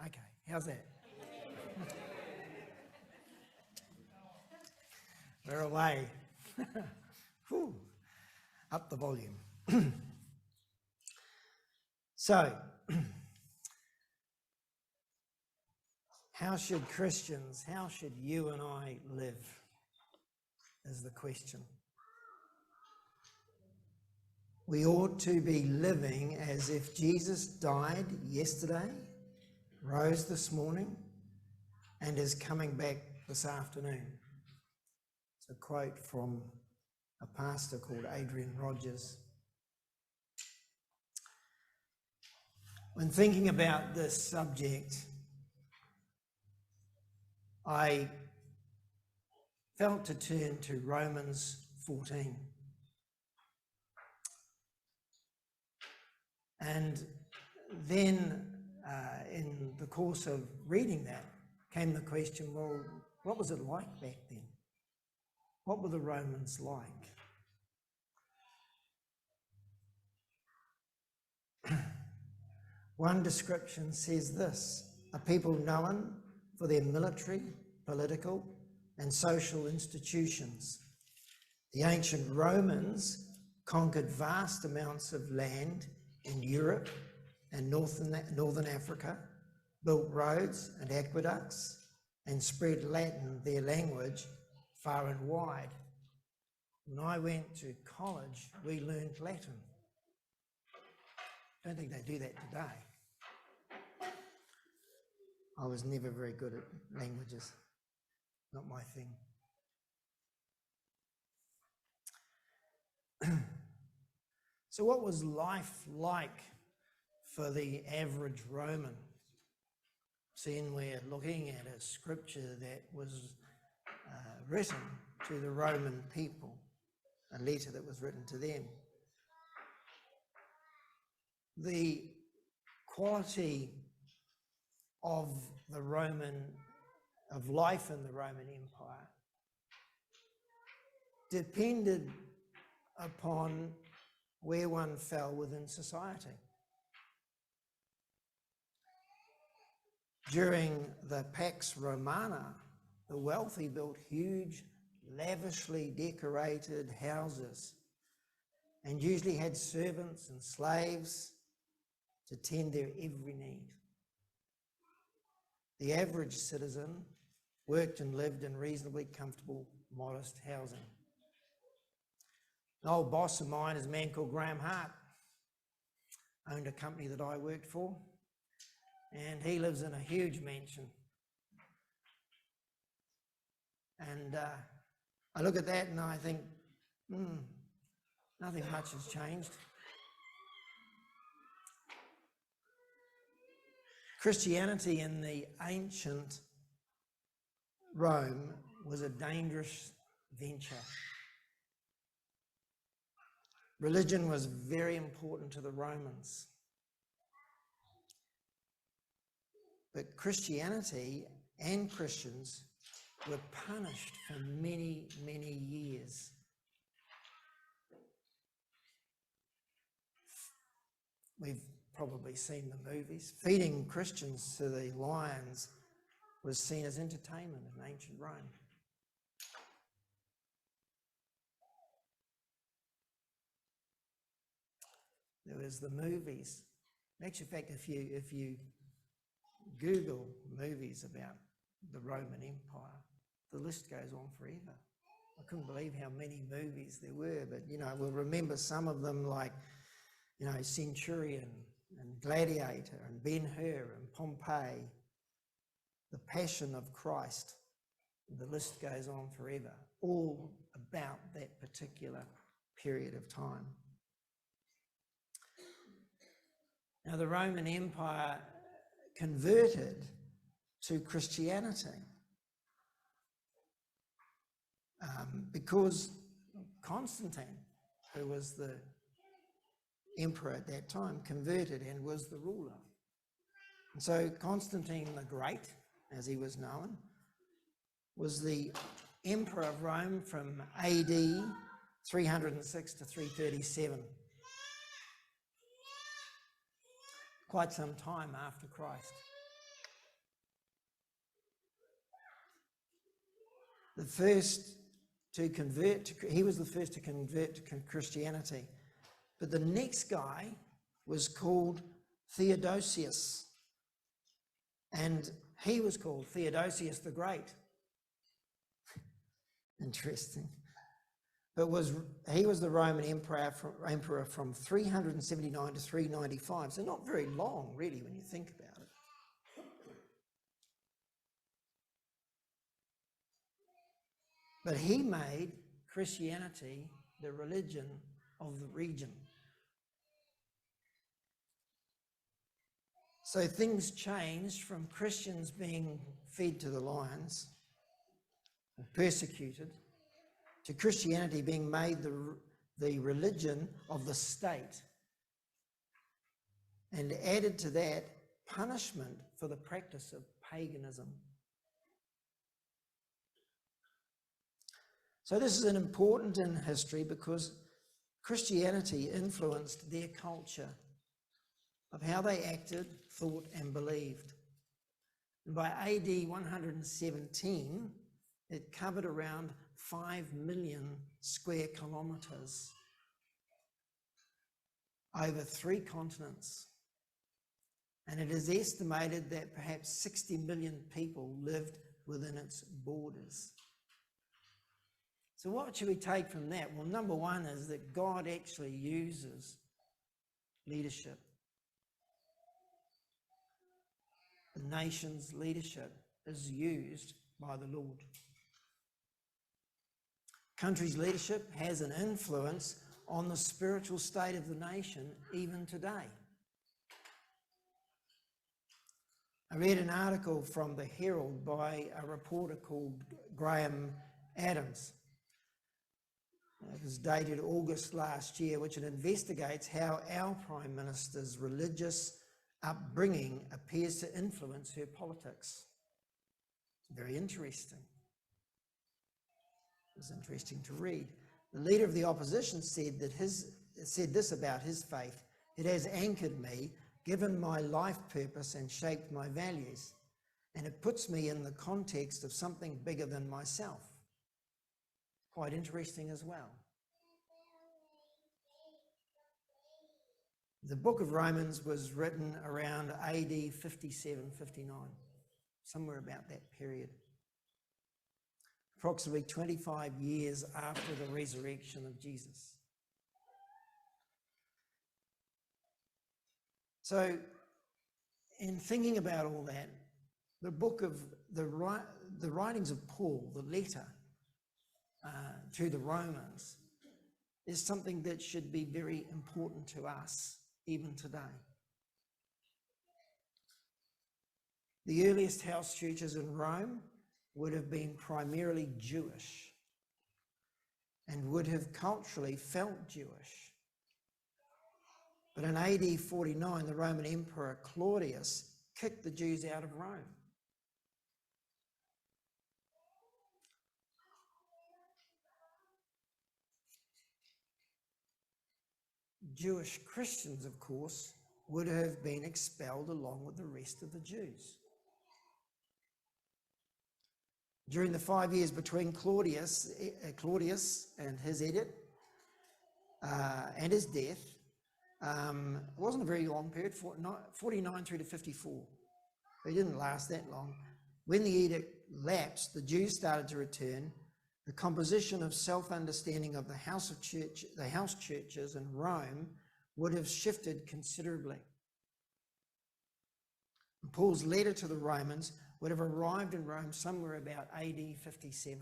Okay, how's that? We're away. Whew. Up the volume. So, how should Christians, how should you and I live, is the question. We ought to be living as if Jesus died yesterday, rose this morning, and is coming back this afternoon. It's a quote from a pastor called Adrian Rogers. When thinking about this subject, I felt to turn to Romans 14. And then in the course of reading that came the question, well, what was it like back then? What were the Romans like? One description says this: a people known for their military, political, and social institutions. The ancient Romans conquered vast amounts of land in Europe and northern Africa, built roads and aqueducts, and spread Latin, their language, far and wide. When I went to college, we learned Latin. I don't think they do that today. I was never very good at languages, not my thing. So what was life like for the average Roman? Seeing we're looking at a scripture that was written to the Roman people, a letter that was written to them. The quality of life in the Roman Empire depended upon where one fell within society. During the Pax Romana, the wealthy built huge, lavishly decorated houses and usually had servants and slaves to tend their every need. The average citizen worked and lived in reasonably comfortable, modest housing. An old boss of mine is a man called Graham Hart, owned a company that I worked for, and he lives in a huge mansion. And I look at that and I think, nothing much has changed. Christianity in the ancient Rome was a dangerous venture. Religion was very important to the Romans. But Christianity and Christians were punished for many, many years. We've probably seen the movies. Feeding Christians to the lions was seen as entertainment in ancient Rome. There was the movies. Actually, in fact, if you Google movies about the Roman Empire, the list goes on forever. I couldn't believe how many movies there were, but we'll remember some of them, like Centurion and Gladiator and Ben-Hur and Pompeii, The Passion of Christ. The list goes on forever, all about that particular period of time. Now, the Roman Empire converted to Christianity because Constantine, who was the emperor at that time, converted and was the ruler. And so Constantine the Great, as he was known, was the emperor of Rome from AD 306 to 337. Quite some time after Christ. the first to convert, he was the first to convert to Christianity. But the next guy was called Theodosius, and he was called Theodosius the Great. Interesting. But he was the Roman emperor from 379 to 395, so not very long, really, when you think about it. But he made Christianity the religion of the region. So things changed from Christians being fed to the lions, persecuted, to Christianity being made the religion of the state, and added to that punishment for the practice of paganism. So this is an important in history because Christianity influenced their culture of how they acted, thought, and believed. And by AD 117, it covered around 5 million square kilometres over 3 continents. And it is estimated that perhaps 60 million people lived within its borders. So what should we take from that? Well, number one is that God actually uses leadership. The nation's leadership is used by the Lord. Country's leadership has an influence on the spiritual state of the nation even today. I read an article from the Herald by a reporter called Graham Adams. It was dated August last year, which it investigates how our Prime Minister's religious upbringing appears to influence her politics. It's very interesting. It was interesting to read. The leader of the opposition said this about his faith: "It has anchored me, given my life purpose and shaped my values, and it puts me in the context of something bigger than myself." Quite interesting as well. The book of Romans was written around AD 57, 59, somewhere about that period. Approximately 25 years after the resurrection of Jesus. So, in thinking about all that, the book of the writings of Paul, the letter to the Romans, is something that should be very important to us even today. The earliest house churches in Rome would have been primarily Jewish and would have culturally felt Jewish. But in AD 49, the Roman Emperor Claudius kicked the Jews out of Rome. Jewish Christians, of course, would have been expelled along with the rest of the Jews. During the 5 years between Claudius and his edict and his death, it wasn't a very long period, 49 through to 54. It didn't last that long. When the edict lapsed, the Jews started to return. The composition of self-understanding of the house churches in Rome would have shifted considerably. And Paul's letter to the Romans would have arrived in Rome somewhere about AD 57.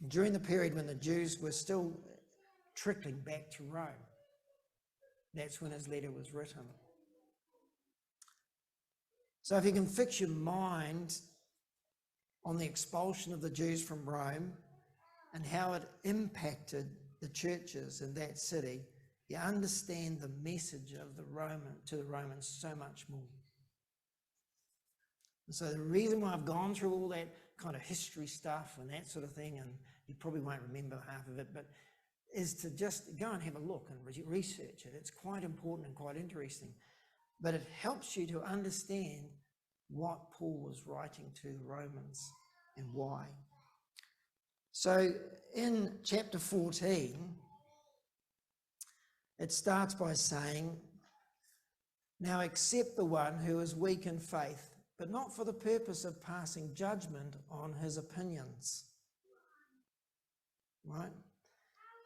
During the period when the Jews were still trickling back to Rome, that's when his letter was written. So if you can fix your mind on the expulsion of the Jews from Rome and how it impacted the churches in that city, you understand the message of the Romans so much more. And so the reason why I've gone through all that kind of history stuff and that sort of thing, and you probably won't remember half of it, but is to just go and have a look and research it. It's quite important and quite interesting. But it helps you to understand what Paul was writing to the Romans and why. So in chapter 14, it starts by saying, "Now accept the one who is weak in faith, but not for the purpose of passing judgment on his opinions." Right?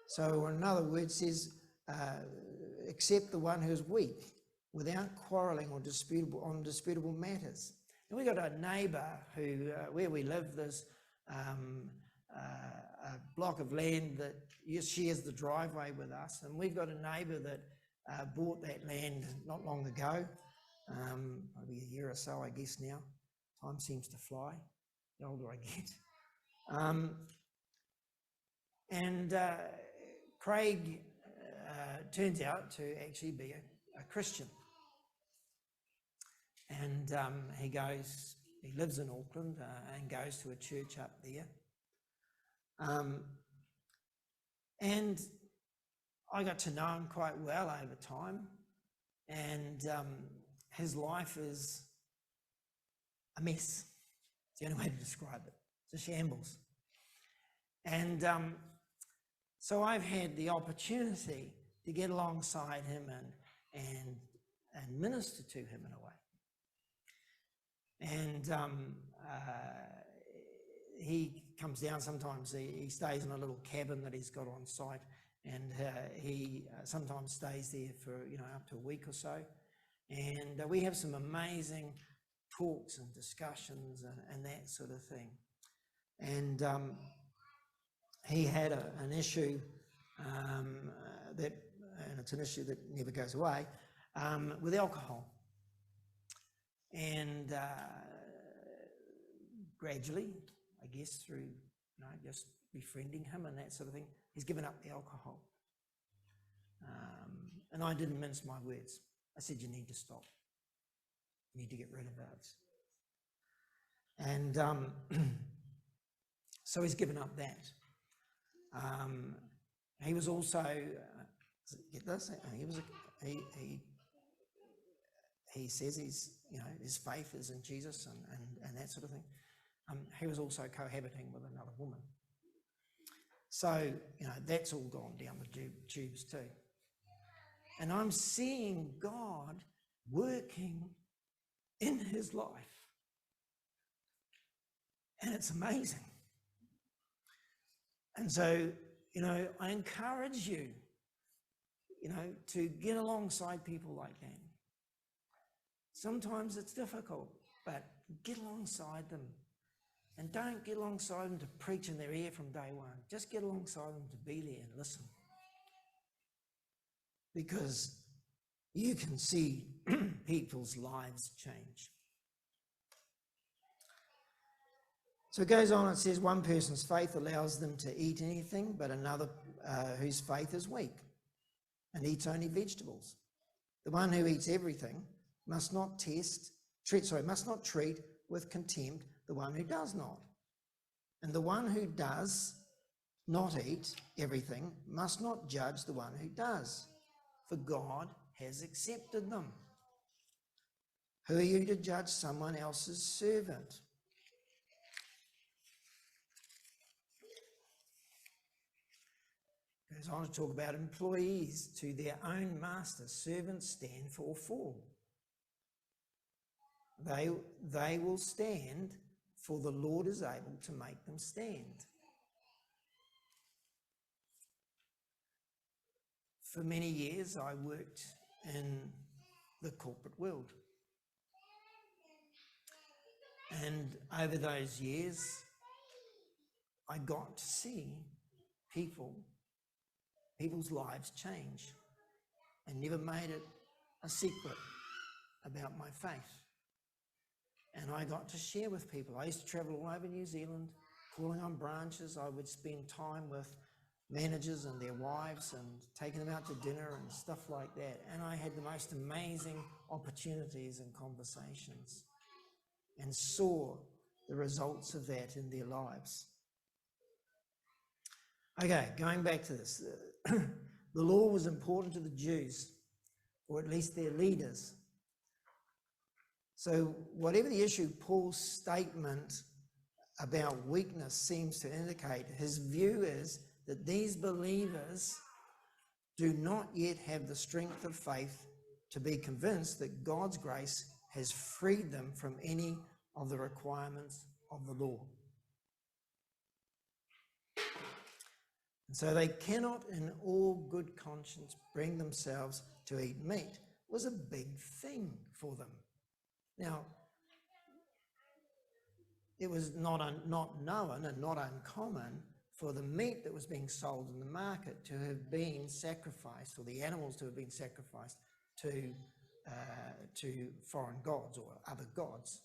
So in other words, says, accept the one who is weak without quarrelling or disputable matters. And we got a neighbour who, where we live, there's a block of land that shares the driveway with us, and we've got a neighbour that bought that land not long ago, maybe a year or so, I guess now. Time seems to fly, the older I get. Craig turns out to actually be a Christian. And he lives in Auckland and goes to a church up there. And I got to know him quite well over time. And his life is a mess. It's the only way to describe it. It's a shambles. And so I've had the opportunity to get alongside him and minister to him in a way. And he comes down sometimes. He stays in a little cabin that he's got on site, and he sometimes stays there for up to a week or so. And we have some amazing talks and discussions and that sort of thing. And he had an issue and it's an issue that never goes away, with alcohol. And gradually, I guess through just befriending him and that sort of thing, he's given up the alcohol. And I didn't mince my words. I said, you need to stop. You need to get rid of it. And so he's given up that. He was also, get this, he says his faith is in Jesus and that sort of thing. He was also cohabiting with another woman. So, that's all gone down the tubes too. And I'm seeing God working in his life. And it's amazing. And so, I encourage you, to get alongside people like that. Sometimes it's difficult, but get alongside them. And don't get alongside them to preach in their ear from day one. Just get alongside them to be there and listen. Because you can see people's lives change. So it goes on, it says, one person's faith allows them to eat anything, but another whose faith is weak and eats only vegetables. The one who eats everything must not treat with contempt the one who does not. And the one who does not eat everything must not judge the one who does, for God has accepted them. Who are you to judge someone else's servant? Goes on to talk about employees to their own master. Servants stand or fall. They will stand, for the Lord is able to make them stand. For many years, I worked in the corporate world. And over those years, I got to see people's lives change, and never made it a secret about my faith. And I got to share with people. I used to travel all over New Zealand, calling on branches. I would spend time with managers and their wives and taking them out to dinner and stuff like that. And I had the most amazing opportunities and conversations and saw the results of that in their lives. Okay, going back to this. The law was important to the Jews, or at least their leaders. So whatever the issue, Paul's statement about weakness seems to indicate, his view is that these believers do not yet have the strength of faith to be convinced that God's grace has freed them from any of the requirements of the law. And so they cannot in all good conscience bring themselves to eat meat. It was a big thing for them. Now, it was not known and not uncommon for the meat that was being sold in the market to have been sacrificed, or the animals to have been sacrificed to foreign gods or other gods.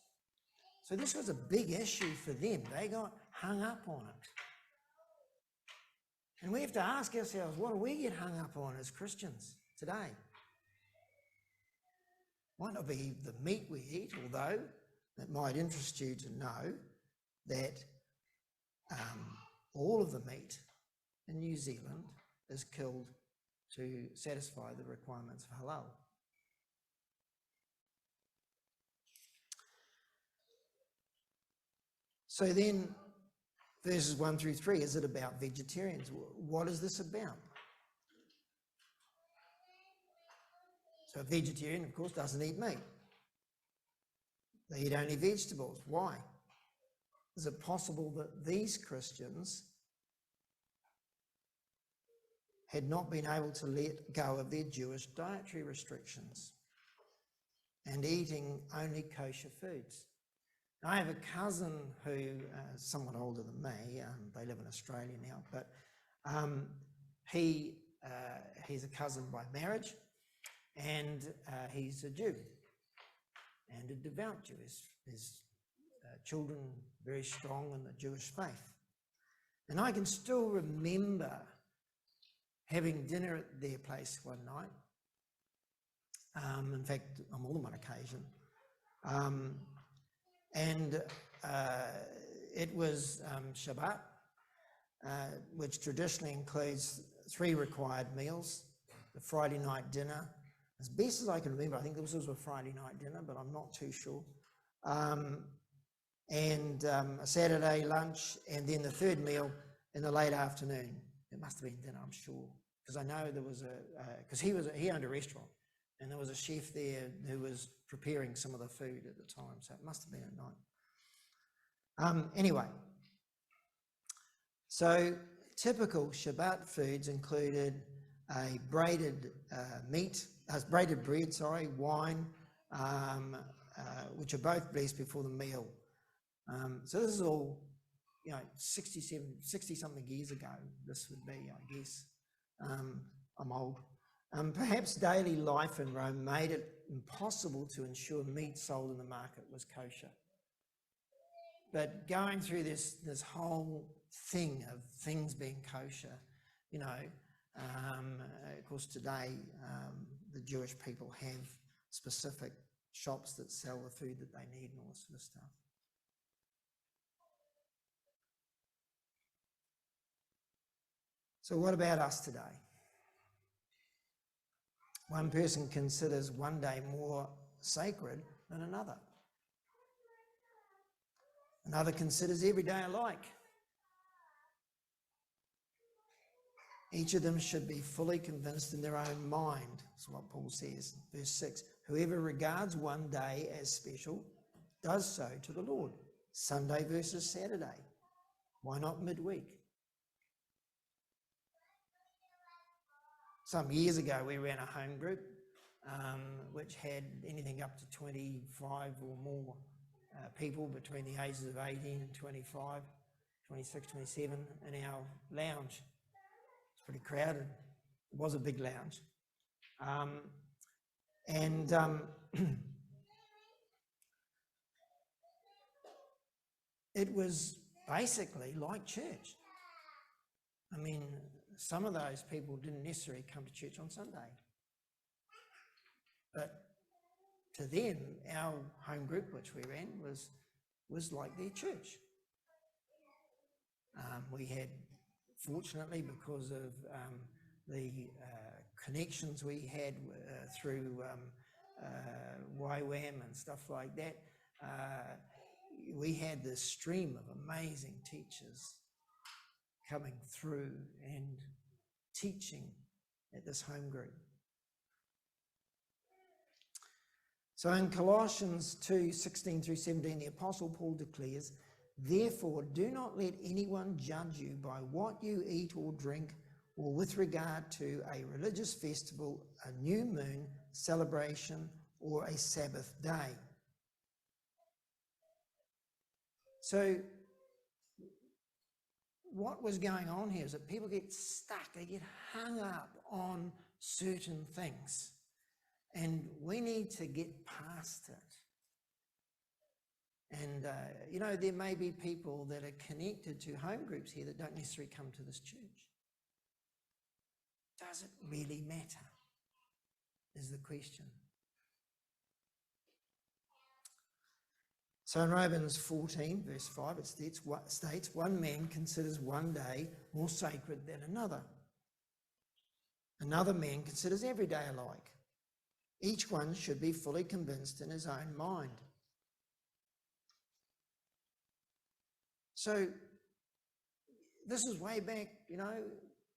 So this was a big issue for them. They got hung up on it. And we have to ask ourselves, what do we get hung up on as Christians today? Might not be the meat we eat, although it might interest you to know that all of the meat in New Zealand is killed to satisfy the requirements of halal. So then, verses 1 through 3, is it about vegetarians? What is this about? So a vegetarian, of course, doesn't eat meat. They eat only vegetables. Why? Is it possible that these Christians had not been able to let go of their Jewish dietary restrictions and eating only kosher foods? I have a cousin who is somewhat older than me. They live in Australia now, but he's a cousin by marriage, and he's a Jew and a devout Jew. His children very strong in the Jewish faith. And I can still remember having dinner at their place one night. In fact, on more than one occasion. And it was Shabbat, which traditionally includes 3 required meals, the Friday night dinner. As best as I can remember, I think this was a Friday night dinner, but I'm not too sure. And a Saturday lunch, and then the 3rd meal in the late afternoon. It must have been dinner, I'm sure, because I know there was because he owned a restaurant, and there was a chef there who was preparing some of the food at the time, so it must have been at night. Anyway, so typical Shabbat foods included a braided bread, wine, which are both blessed before the meal. So this is all, 60 something years ago, this would be, I guess. I'm old. Perhaps daily life in Rome made it impossible to ensure meat sold in the market was kosher. But going through this whole thing of things being kosher, of course today the Jewish people have specific shops that sell the food that they need and all this sort of stuff. So what about us today? One person considers one day more sacred than another. Another considers every day alike. Each of them should be fully convinced in their own mind. That's what Paul says, verse 6. Whoever regards one day as special does so to the Lord. Sunday versus Saturday. Why not midweek? Some years ago, we ran a home group which had anything up to 25 or more people between the ages of 18 and 25, 26, 27 in our lounge. It's pretty crowded. It was a big lounge. It was basically like church. I mean, some of those people didn't necessarily come to church on Sunday. But to them, our home group, which we ran, was like their church. We had, fortunately, because of the connections we had through YWAM and stuff like that, we had this stream of amazing teachers coming through and teaching at this home group. So in Colossians 2:16 through 17, the Apostle Paul declares, "Therefore, do not let anyone judge you by what you eat or drink, or with regard to a religious festival, a new moon celebration, or a Sabbath day." So what was going on here is that people get stuck, they get hung up on certain things. And we need to get past it. And, there may be people that are connected to home groups here that don't necessarily come to this church. Does it really matter? Is the question. So in Romans 14, verse 5, it states, "One man considers one day more sacred than another. Another man considers every day alike. Each one should be fully convinced in his own mind." So this is way back,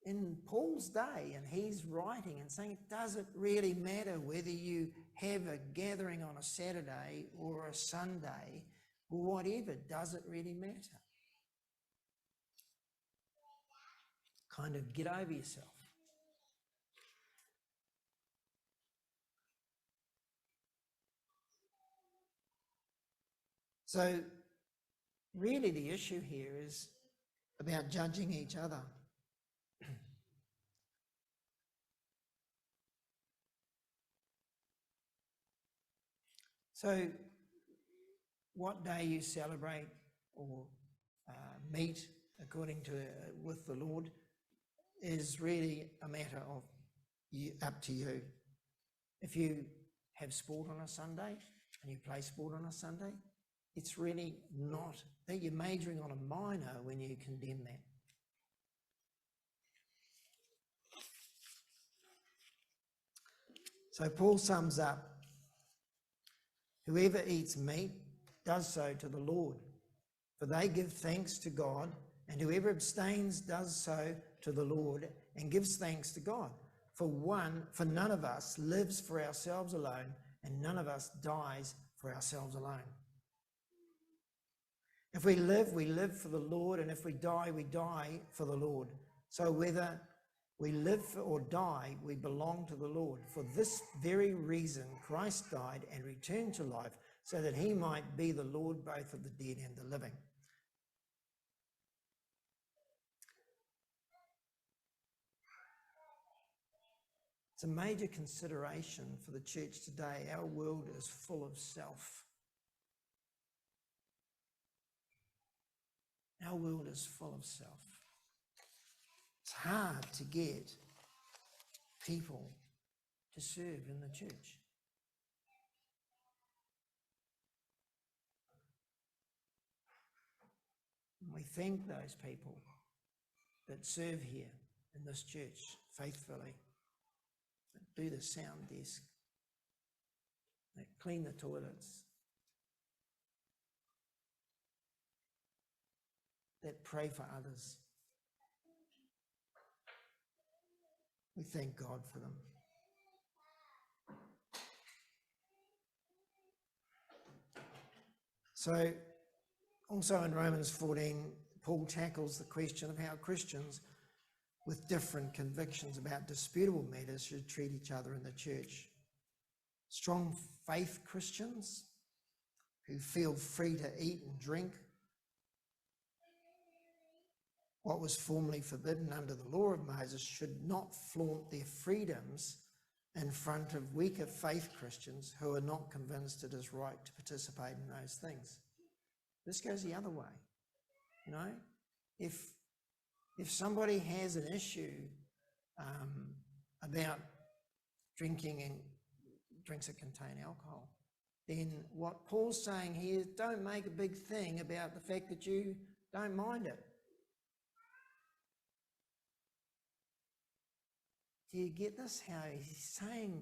in Paul's day, and he's writing and saying it doesn't really matter whether you have a gathering on a Saturday or a Sunday or whatever, does it really matter? Kind of get over yourself. So really the issue here is about judging each other. So what day you celebrate or meet according to with the Lord is really a matter of up to you. If you have sport on a Sunday and you play sport on a Sunday, it's really not that you're majoring on a minor when you condemn that. So Paul sums up, "Whoever eats meat does so to the Lord, for they give thanks to God, and whoever abstains does so to the Lord and gives thanks to God. For none of us lives for ourselves alone, and none of us dies for ourselves alone. If we live for the Lord, and if we die for the Lord. So whether we live or die, we belong to the Lord. For this very reason, Christ died and returned to life, so that he might be the Lord both of the dead and the living." It's a major consideration for the church today. Our world is full of self. Our world is full of self. It's hard to get people to serve in the church. And we thank those people that serve here in this church faithfully, that do the sound desk, that clean the toilets, that pray for others. We thank God for them. So, also in Romans 14, Paul tackles the question of how Christians with different convictions about disputable matters should treat each other in the church. Strong faith Christians who feel free to eat and drink what was formerly forbidden under the law of Moses should not flaunt their freedoms in front of weaker faith Christians who are not convinced it is right to participate in those things. This goes the other way. If somebody has an issue about drinking and drinks that contain alcohol, then what Paul's saying here is don't make a big thing about the fact that you don't mind it. Do you get this? How he's saying,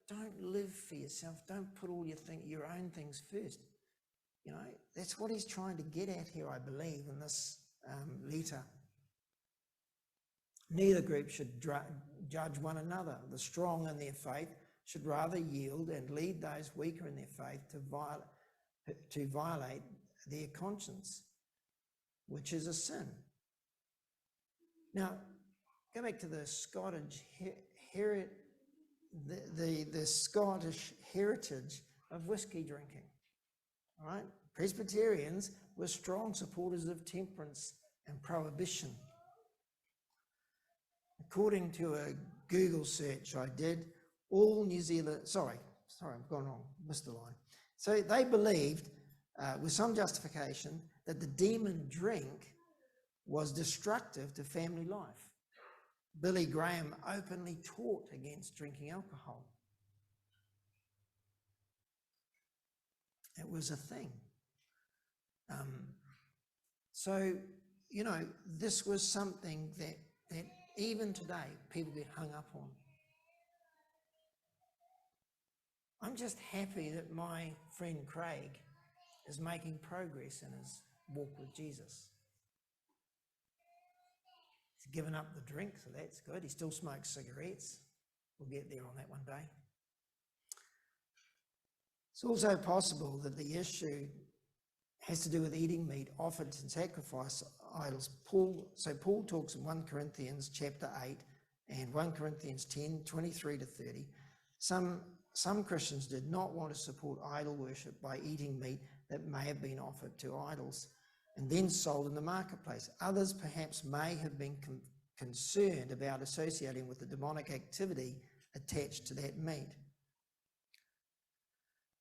don't live for yourself. Don't put all your own things first. That's what he's trying to get at here, I believe, in this letter. Neither group should judge one another. The strong in their faith should rather yield and lead those weaker in their faith to violate their conscience, which is a sin. Now, go back to the Scottish the Scottish heritage of whiskey drinking. All right, Presbyterians were strong supporters of temperance and prohibition. According to a Google search I did, all New Zealand, sorry, I've gone wrong, missed the line. So they believed, with some justification, that the demon drink was destructive to family life. Billy Graham openly taught against drinking alcohol. It was a thing. So, this was something that even today people get hung up on. I'm just happy that my friend Craig is making progress in his walk with Jesus. He's given up the drink, so that's good. He still smokes cigarettes. We'll get there on that one day. It's also possible that the issue has to do with eating meat offered in sacrifice idols. Paul talks in 1 Corinthians chapter 8 and 1 Corinthians 10, 23 to 30. Some Christians did not want to support idol worship by eating meat that may have been offered to idols and then sold in the marketplace. Others perhaps may have been concerned about associating with the demonic activity attached to that meat.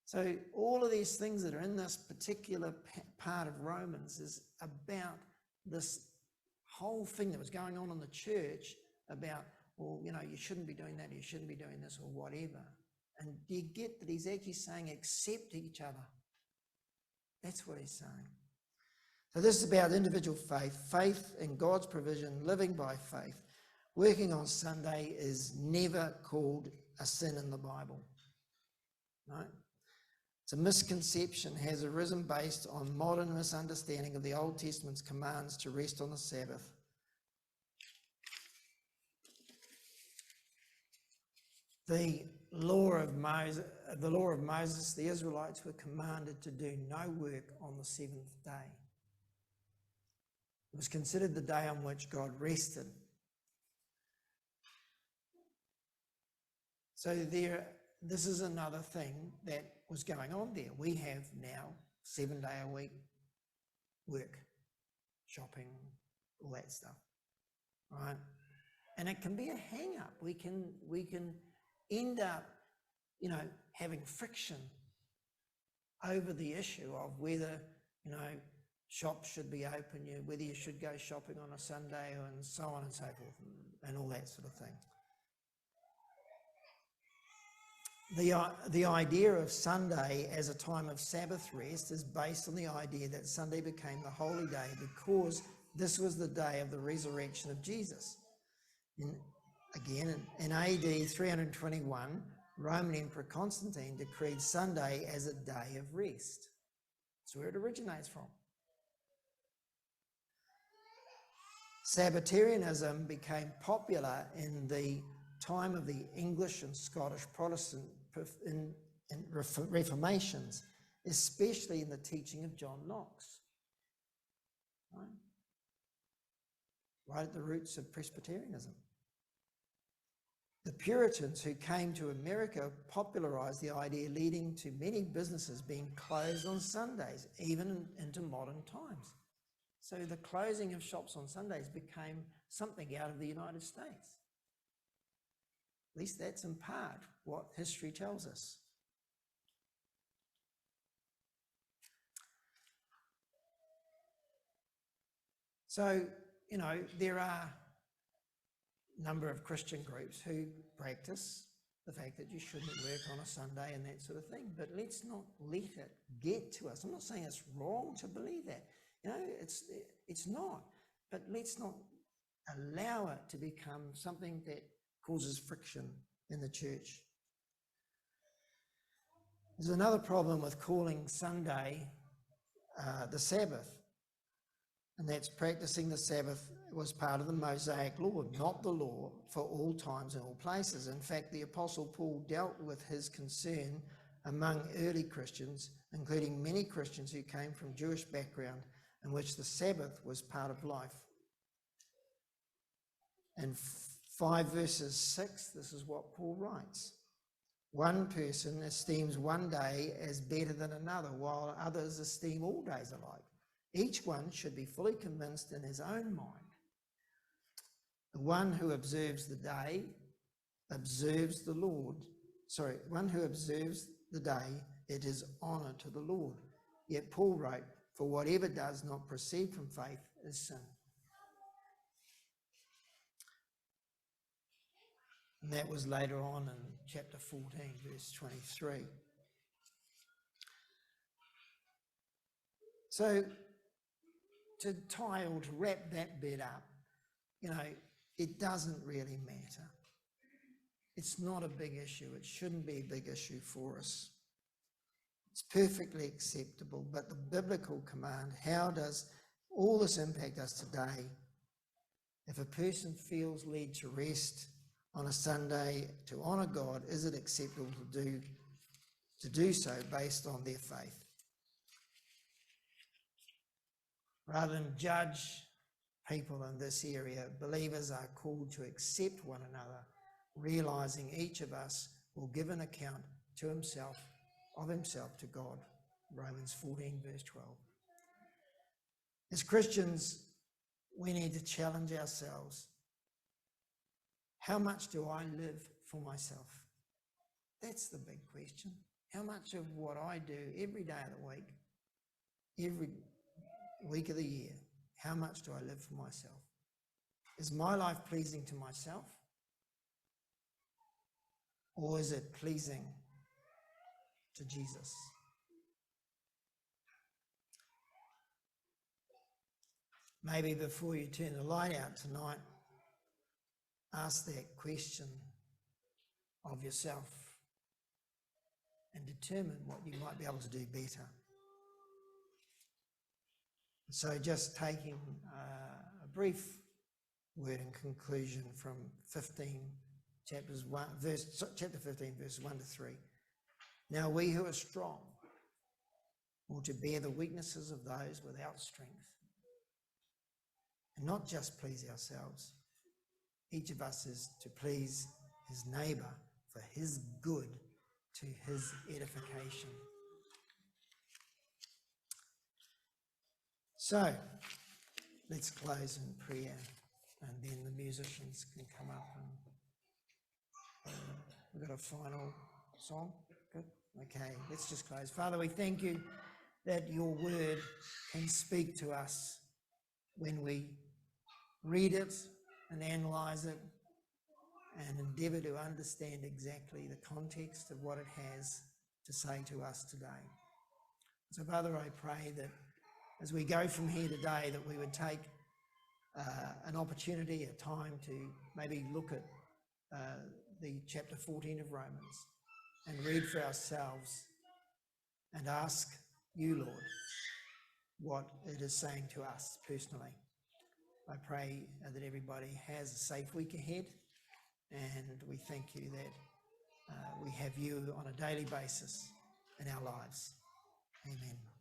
So all of these things that are in this particular part of Romans is about this whole thing that was going on in the church about, you shouldn't be doing that, you shouldn't be doing this or whatever. And do you get that he's actually saying accept each other? That's what he's saying. So this is about individual faith in God's provision, living by faith. Working on Sunday is never called a sin in the Bible. Right? It's a misconception has arisen based on modern misunderstanding of the Old Testament's commands to rest on the Sabbath. The law of Moses, the Israelites were commanded to do no work on the seventh day. It was considered the day on which God rested. So this is another thing that was going on there. We have now 7-day-a-week work, shopping, all that stuff, right? And it can be a hang-up. We can end up, having friction over the issue of whether, shops should be open, whether you should go shopping on a Sunday and so on and so forth, and all that sort of thing. The idea of Sunday as a time of Sabbath rest is based on the idea that Sunday became the holy day because this was the day of the resurrection of Jesus. In AD 321, Roman Emperor Constantine decreed Sunday as a day of rest. That's where it originates from. Sabbatarianism became popular in the time of the English and Scottish Protestant Reformations, especially in the teaching of John Knox. Right at the roots of Presbyterianism. The Puritans who came to America popularized the idea, leading to many businesses being closed on Sundays, even into modern times. So the closing of shops on Sundays became something out of the United States. At least that's in part what history tells us. So, there are a number of Christian groups who practice the fact that you shouldn't work on a Sunday and that sort of thing, but let's not let it get to us. I'm not saying it's wrong to believe that. It's not, but let's not allow it to become something that causes friction in the church. There's another problem with calling Sunday the Sabbath, and that's practicing the Sabbath was part of the Mosaic law, not the law for all times and all places. In fact, the Apostle Paul dealt with his concern among early Christians, including many Christians who came from Jewish background, in which the Sabbath was part of life. In 5 verses 6, this is what Paul writes. One person esteems one day as better than another, while others esteem all days alike. Each one should be fully convinced in his own mind. The one who observes the day observes the Lord. One who observes the day, it is honour to the Lord. Yet Paul wrote, for whatever does not proceed from faith is sin. And that was later on in chapter 14, verse 23. So to tie or to wrap that bit up, it doesn't really matter. It's not a big issue. It shouldn't be a big issue for us. It's perfectly acceptable, but the biblical command, how does all this impact us today? If a person feels led to rest on a Sunday to honour God, is it acceptable to do so based on their faith? Rather than judge people in this area, believers are called to accept one another, realising each of us will give an account of himself to God. Romans 14 verse 12. As Christians, we need to challenge ourselves. How much do I live for myself? That's the big question. How much of what I do every day of the week, every week of the year, how much do I live for myself? Is my life pleasing to myself? Or is it pleasing to Jesus? Maybe before you turn the light out tonight, ask that question of yourself and determine what you might be able to do better. So just taking a brief word in conclusion from chapter 15, verses 1 to 3. Now we who are strong ought to bear the weaknesses of those without strength, and not just please ourselves. Each of us is to please his neighbour for his good, to his edification. So, let's close in prayer, and then the musicians can come up and we've got a final song. Good. Okay, let's just close. Father, we thank you that your word can speak to us when we read it and analyse it and endeavour to understand exactly the context of what it has to say to us today. So, Father, I pray that as we go from here today, that we would take an opportunity, a time to maybe look at the chapter 14 of Romans and read for ourselves and ask you, Lord, what it is saying to us personally. I pray that everybody has a safe week ahead, and we thank you that we have you on a daily basis in our lives. Amen.